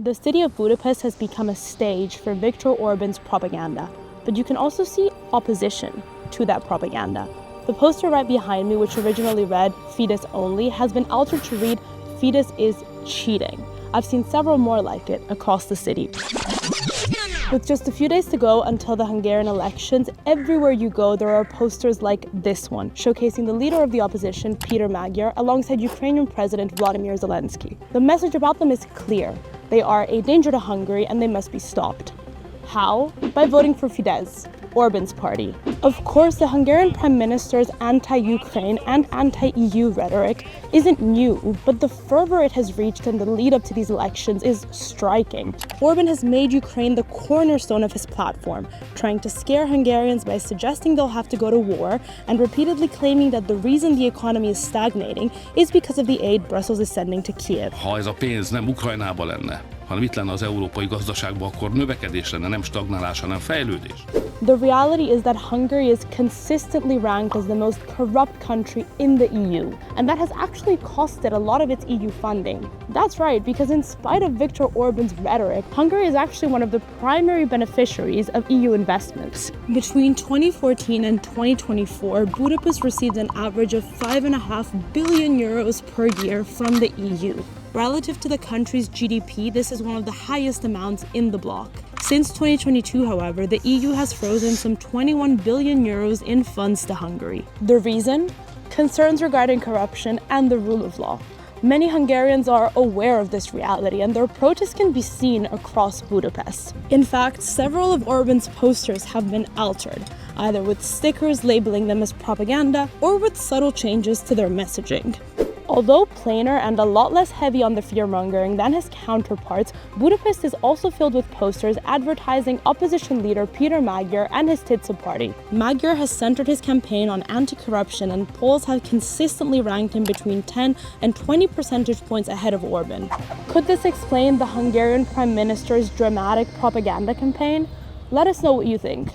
The city of Budapest has become a stage for Viktor Orban's propaganda, but you can also see opposition to that propaganda. The poster right behind me, which originally read Fidesz only, has been altered to read Fidesz is cheating. I've seen several more like it across the city. With just a few days to go until the Hungarian elections, everywhere you go there are posters like this one, showcasing the leader of the opposition, Peter Magyar, alongside Ukrainian President Volodymyr Zelensky. The message about them is clear. They are a danger to Hungary and they must be stopped. How? By voting for Fidesz, Orban's party. Of course, the Hungarian Prime Minister's anti-Ukraine and anti-EU rhetoric isn't new, but the fervor it has reached in the lead up to these elections is striking. Orban has made Ukraine the cornerstone of his platform, trying to scare Hungarians by suggesting they'll have to go to war and repeatedly claiming that the reason the economy is stagnating is because of the aid Brussels is sending to Kiev. Ha ez a pénz nem Ukrajnába lenne, hanem itt lenne az európai gazdaságban, akkor növekedés lenne, nem stagnálás, hanem fejlődés. The reality is that Hungary is consistently ranked as the most corrupt country in the EU, and that has actually costed a lot of its EU funding. That's right, because in spite of Viktor Orban's rhetoric, Hungary is actually one of the primary beneficiaries of EU investments. Between 2014 and 2024, Budapest received an average of 5.5 billion euros per year from the EU. Relative to the country's GDP, this is one of the highest amounts in the bloc. Since 2022, however, the EU has frozen some 21 billion euros in funds to Hungary. The reason? Concerns regarding corruption and the rule of law. Many Hungarians are aware of this reality and their protests can be seen across Budapest. In fact, several of Orban's posters have been altered, either with stickers labeling them as propaganda or with subtle changes to their messaging. Although plainer and a lot less heavy on the fear-mongering than his counterparts, Budapest is also filled with posters advertising opposition leader Peter Magyar and his Tisza party. Magyar has centered his campaign on anti-corruption and polls have consistently ranked him between 10 and 20 percentage points ahead of Orban. Could this explain the Hungarian Prime Minister's dramatic propaganda campaign? Let us know what you think.